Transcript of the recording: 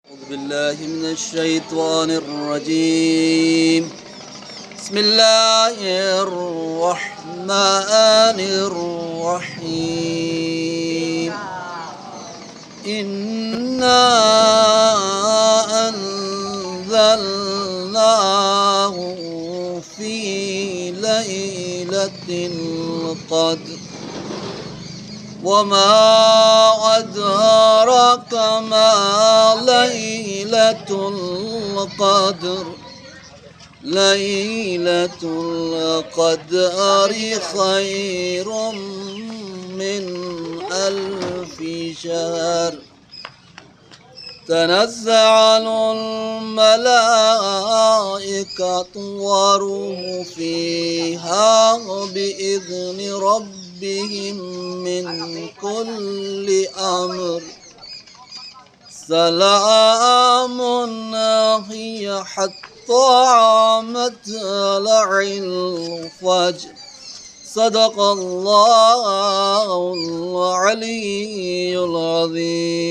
أعوذ بالله من الشيطان الرجيم. بسم الله الرحمن الرحيم. إنا أنزلناه في ليلة القدر وما أدراك ما ليلة القدر. ليلة القدر خير من 1000 شهر. تنزل الملائكة والروح فيها بإذن ربهم من كل أمر. سلام هي حتى مطلع الفجر. صدق الله العلي العظيم.